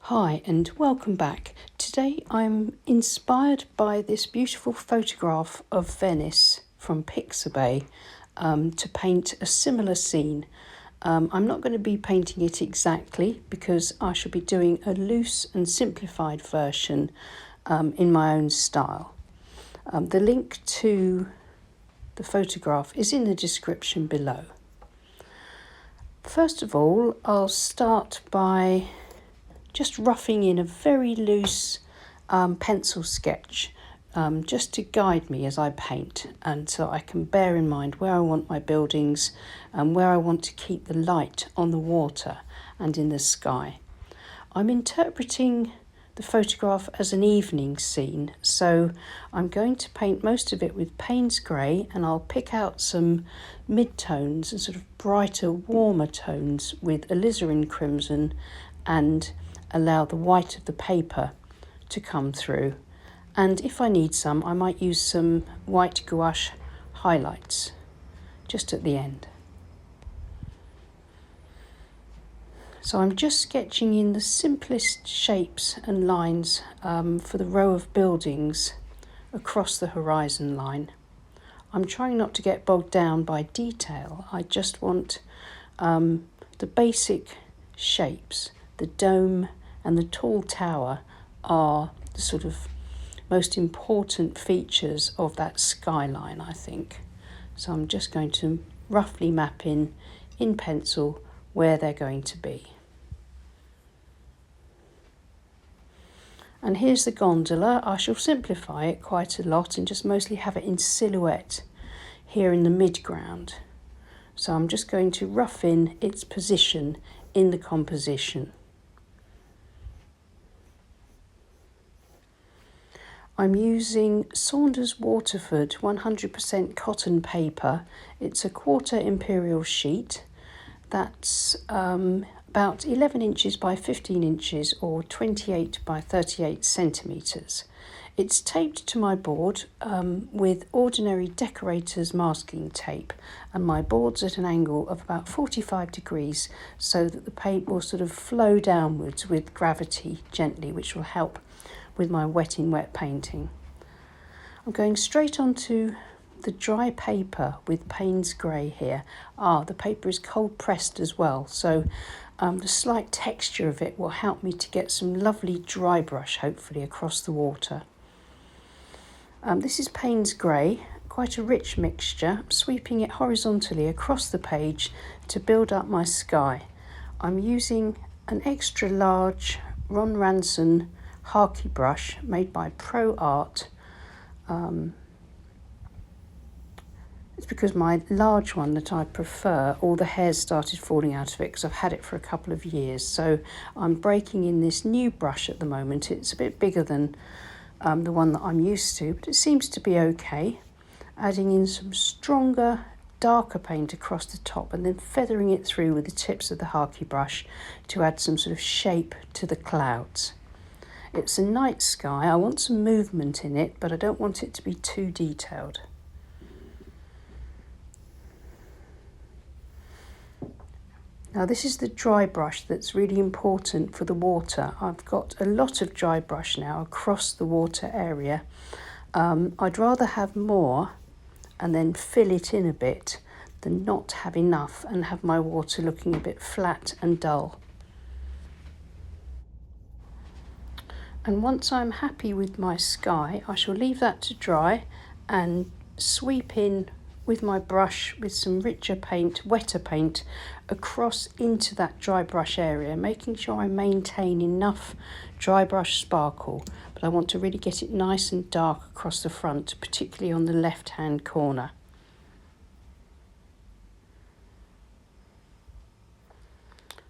Hi and welcome back. Today I'm inspired by this beautiful photograph of Venice from Pixabay to paint a similar scene. I'm not going to be painting it exactly because I shall be doing a loose and simplified version in my own style. The link to the photograph is in the description below. First of all, I'll start by just roughing in a very loose pencil sketch just to guide me as I paint, and so I can bear in mind where I want my buildings and where I want to keep the light on the water and in the sky. I'm interpreting the photograph as an evening scene, so I'm going to paint most of it with Payne's grey, and I'll pick out some mid-tones and sort of brighter, warmer tones with alizarin crimson and allow the white of the paper to come through. And if I need some, I might use some white gouache highlights just at the end. So I'm just sketching in the simplest shapes and lines for the row of buildings across the horizon line. I'm trying not to get bogged down by detail. I just want the basic shapes. The dome and the tall tower are the sort of most important features of that skyline, I think. So I'm just going to roughly map in pencil where they're going to be. And here's the gondola. I shall simplify it quite a lot and just mostly have it in silhouette here in the midground. So I'm just going to rough in its position in the composition. I'm using Saunders Waterford 100% cotton paper. It's a 1/4 imperial sheet. That's about 11 inches by 15 inches or 28 by 38 centimetres. It's taped to my board with ordinary decorator's masking tape, and my board's at an angle of about 45 degrees so that the paint will sort of flow downwards with gravity gently, which will help with my wet in wet painting. I'm going straight onto the dry paper with Payne's grey here. The paper is cold pressed as well, so the slight texture of it will help me to get some lovely dry brush hopefully across the water. This is Payne's grey, quite a rich mixture. I'm sweeping it horizontally across the page to build up my sky. I'm using an extra large Ron Ranson Hake brush made by Pro Art. It's because my large one that I prefer, all the hairs started falling out of it because I've had it for a couple of years. So I'm breaking in this new brush at the moment. It's a bit bigger than the one that I'm used to, but it seems to be okay. Adding in some stronger, darker paint across the top and then feathering it through with the tips of the Hake brush to add some sort of shape to the clouds. It's a night sky. I want some movement in it, but I don't want it to be too detailed. Now this is the dry brush that's really important for the water. I've got a lot of dry brush now across the water area. I'd rather have more and then fill it in a bit than not have enough and have my water looking a bit flat and dull. And once I'm happy with my sky, I shall leave that to dry and sweep in with my brush with some richer paint, wetter paint, across into that dry brush area, making sure I maintain enough dry brush sparkle, but I want to really get it nice and dark across the front, particularly on the left-hand corner.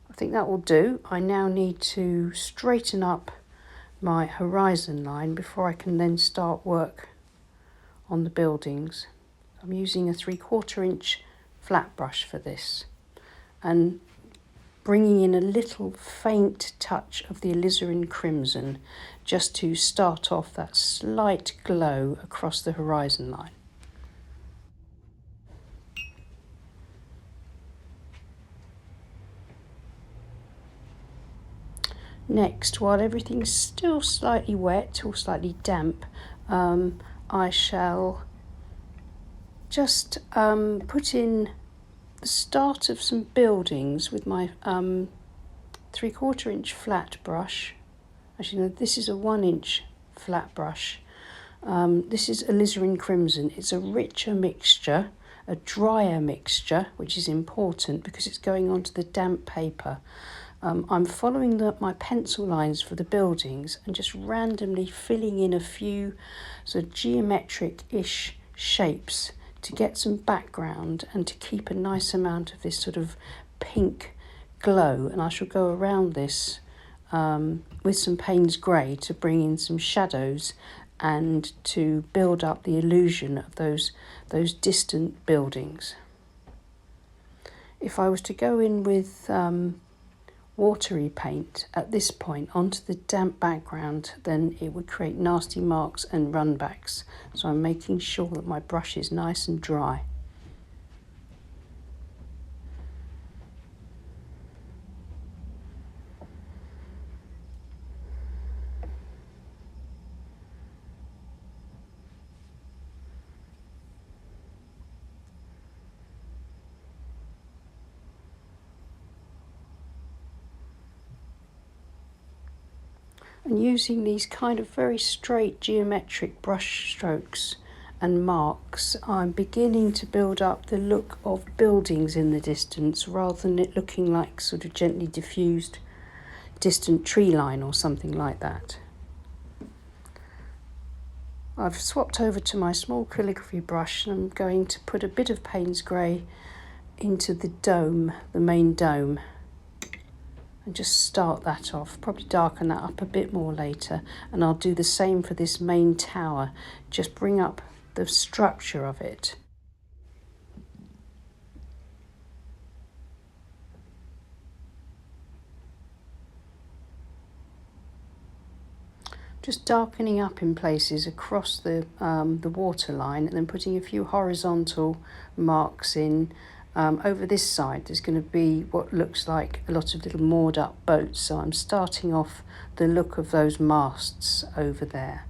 I think that will do. I now need to straighten up my horizon line before I can then start work on the buildings. I'm using a 3/4 inch flat brush for this and bringing in a little faint touch of the alizarin crimson just to start off that slight glow across the horizon line. Next, while everything's still slightly wet or slightly damp, I shall just put in the start of some buildings with my 3/4 inch flat brush. Actually, no, this is a 1 inch flat brush. This is alizarin crimson. It's a richer mixture, a drier mixture, which is important because it's going onto the damp paper. I'm following my pencil lines for the buildings and just randomly filling in a few sort of geometric-ish shapes to get some background and to keep a nice amount of this sort of pink glow. And I shall go around this with some Payne's grey to bring in some shadows and to build up the illusion of those distant buildings. If I was to go in with watery paint at this point onto the damp background, then it would create nasty marks and runbacks. So I'm making sure that my brush is nice and dry. And using these kind of very straight geometric brush strokes and marks, I'm beginning to build up the look of buildings in the distance rather than it looking like sort of gently diffused distant tree line or something like that. I've swapped over to my small calligraphy brush and I'm going to put a bit of Payne's grey into the dome, the main dome. And just start that off, probably darken that up a bit more later, and I'll do the same for this main tower, just bring up the structure of it. Just darkening up in places across the water line and then putting a few horizontal marks in. Over this side there's going to be what looks like a lot of little moored up boats, so I'm starting off the look of those masts over there.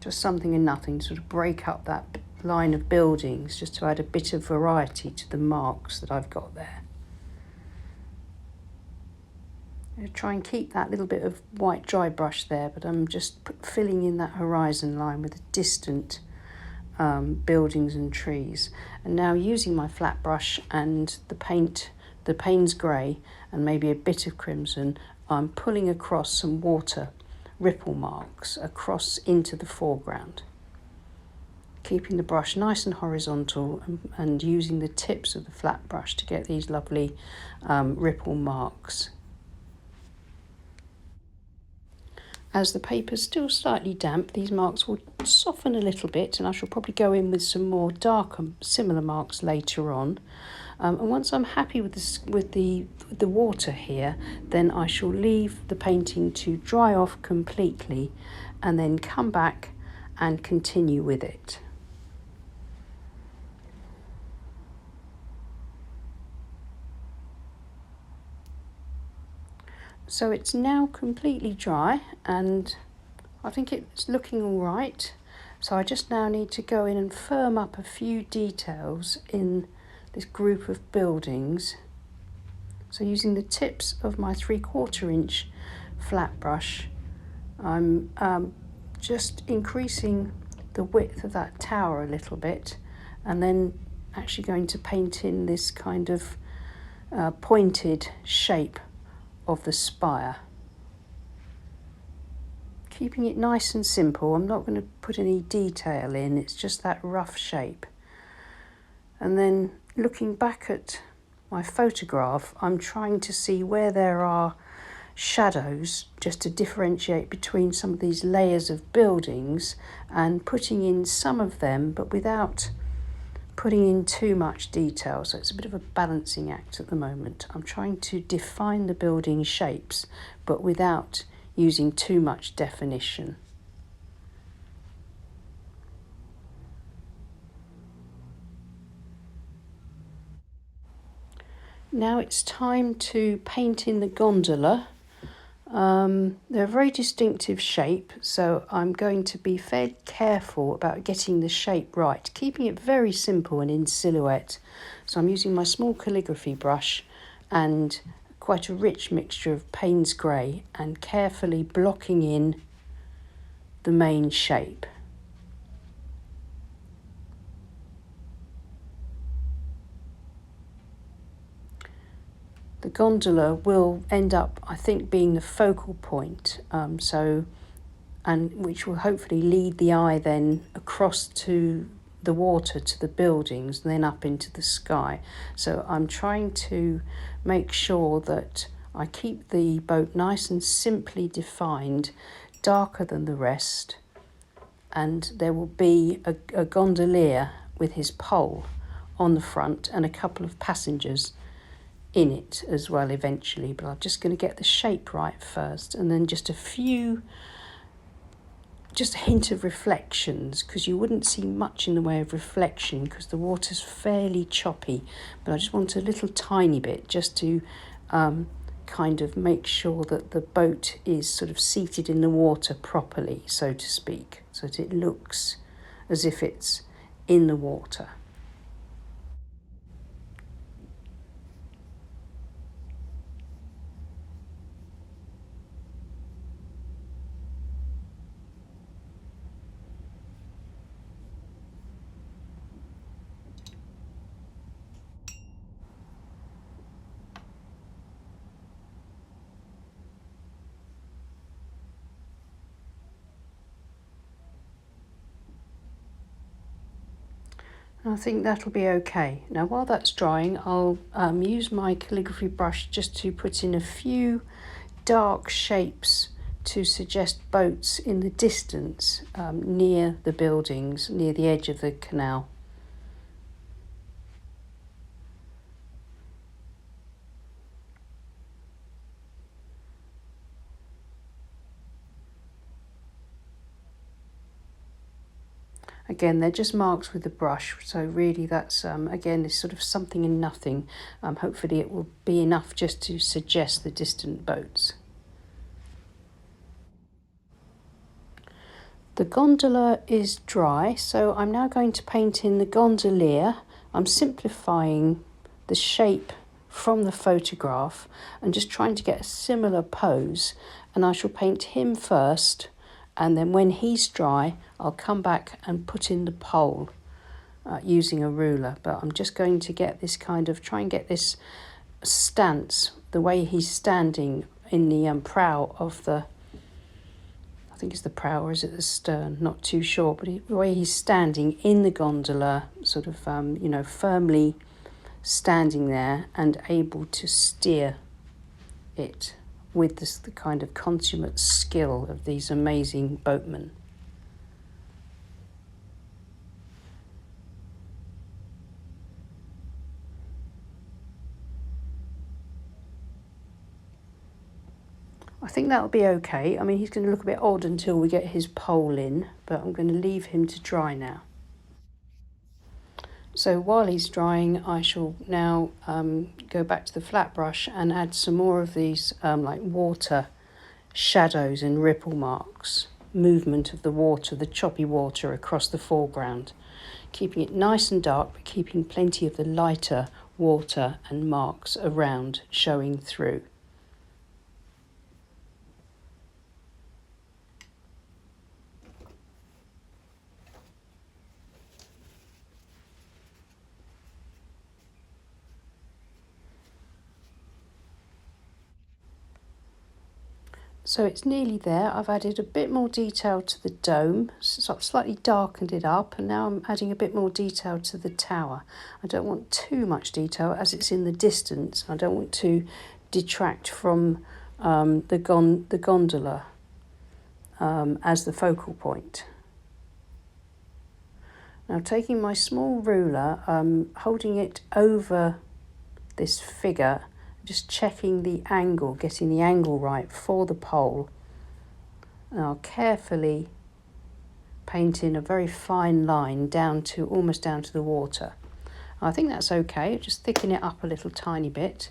Just something and nothing to sort of break up that line of buildings, just to add a bit of variety to the marks that I've got there. I try and keep that little bit of white dry brush there, but I'm just filling in that horizon line with the distant buildings and trees. And now using my flat brush and the Payne's grey and maybe a bit of crimson, I'm pulling across some water ripple marks across into the foreground, keeping the brush nice and horizontal and using the tips of the flat brush to get these lovely ripple marks. As the paper's still slightly damp, these marks will soften a little bit, and I shall probably go in with some more darker similar marks later on. And once I'm happy with the water here, then I shall leave the painting to dry off completely and then come back and continue with it. So it's now completely dry and I think it's looking all right. So I just now need to go in and firm up a few details in this group of buildings. So using the tips of my 3/4 inch flat brush, I'm just increasing the width of that tower a little bit and then actually going to paint in this kind of pointed shape of the spire. Keeping it nice and simple, I'm not going to put any detail in, it's just that rough shape. And then looking back at my photograph, I'm trying to see where there are shadows, just to differentiate between some of these layers of buildings and putting in some of them, but without putting in too much detail. So it's a bit of a balancing act at the moment. I'm trying to define the building shapes, but without using too much definition. Now it's time to paint in the gondola. They're a very distinctive shape, so I'm going to be fairly careful about getting the shape right, keeping it very simple and in silhouette. So I'm using my small calligraphy brush and quite a rich mixture of Payne's grey and carefully blocking in the main shape. The gondola will end up, I think, being the focal point, and which will hopefully lead the eye then across to the water, to the buildings, and then up into the sky. So I'm trying to make sure that I keep the boat nice and simply defined, darker than the rest, and there will be a gondolier with his pole on the front and a couple of passengers in it as well eventually, but I'm just going to get the shape right first, and then just a hint of reflections, because you wouldn't see much in the way of reflection because the water's fairly choppy, but I just want a little tiny bit just to kind of make sure that the boat is sort of seated in the water properly, so to speak, so that it looks as if it's in the water. I think that'll be okay. Now while that's drying, I'll use my calligraphy brush just to put in a few dark shapes to suggest boats in the distance, near the buildings, near the edge of the canal. Again, they're just marks with the brush, so really that's, again, is sort of something and nothing. Hopefully it will be enough just to suggest the distant boats. The gondola is dry, so I'm now going to paint in the gondolier. I'm simplifying the shape from the photograph and just trying to get a similar pose, and I shall paint him first, and then when he's dry I'll come back and put in the pole using a ruler. But I'm just going to get this try and get this stance, the way he's standing in the prow of the, I think it's the prow, or is it the stern? Not too sure, but the way he's standing in the gondola, sort of, firmly standing there and able to steer it with the kind of consummate skill of these amazing boatmen. I think that'll be okay. I mean, he's going to look a bit odd until we get his pole in, but I'm going to leave him to dry now. So while he's drying, I shall now go back to the flat brush and add some more of these like water shadows and ripple marks, movement of the water, the choppy water across the foreground, keeping it nice and dark, but keeping plenty of the lighter water and marks around showing through. So it's nearly there. I've added a bit more detail to the dome, so I've slightly darkened it up, and now I'm adding a bit more detail to the tower. I don't want too much detail as it's in the distance. I don't want to detract from the gondola as the focal point. Now taking my small ruler, holding it over this figure, just checking the angle, getting the angle right for the pole. And I'll carefully paint in a very fine line almost down to the water. I think that's okay, just thicken it up a little tiny bit.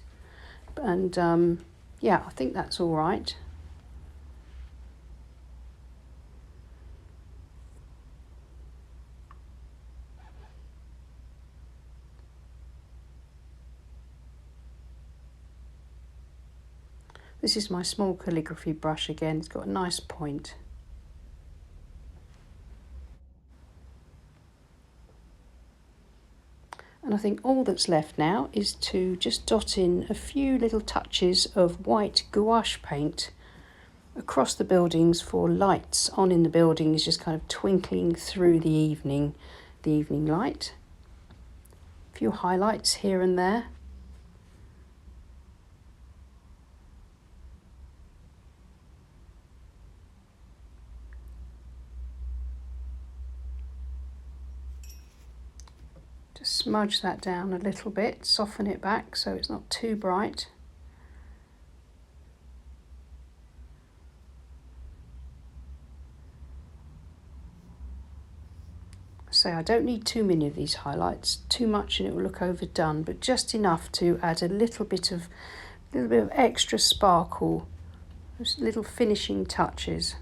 And yeah, I think that's all right. This is my small calligraphy brush again, it's got a nice point. And I think all that's left now is to just dot in a few little touches of white gouache paint across the buildings for lights on in the buildings, just kind of twinkling through the evening light. A few highlights here and there. Just smudge that down a little bit, soften it back so it's not too bright. So I don't need too many of these highlights, too much and it will look overdone, but just enough to add a little bit of extra sparkle, just little finishing touches.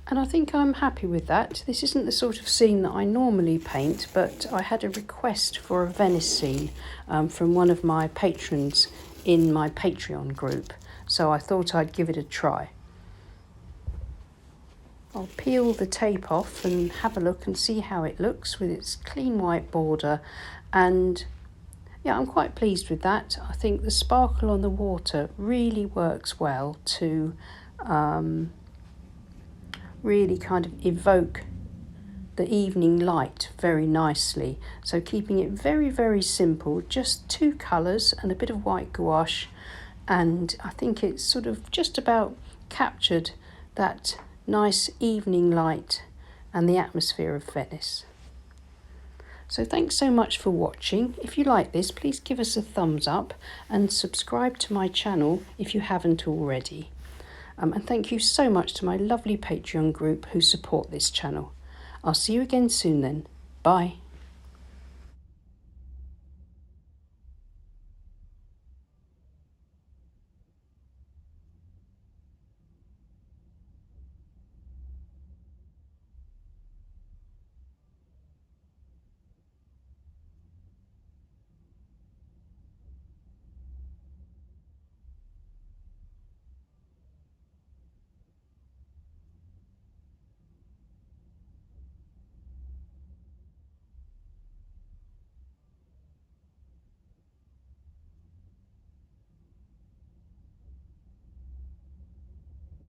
And I think I'm happy with that. This isn't the sort of scene that I normally paint, but I had a request for a Venice scene from one of my patrons in my Patreon group, so I thought I'd give it a try. I'll peel the tape off and have a look and see how it looks with its clean white border, and yeah, I'm quite pleased with that. I think the sparkle on the water really works well to really kind of evoke the evening light very nicely. So keeping it very, very simple, just two colours and a bit of white gouache, and I think it's sort of just about captured that nice evening light and the atmosphere of Venice. So thanks so much for watching. If you like this, please give us a thumbs up and subscribe to my channel if you haven't already. And thank you so much to my lovely Patreon group who support this channel. I'll see you again soon then. Bye.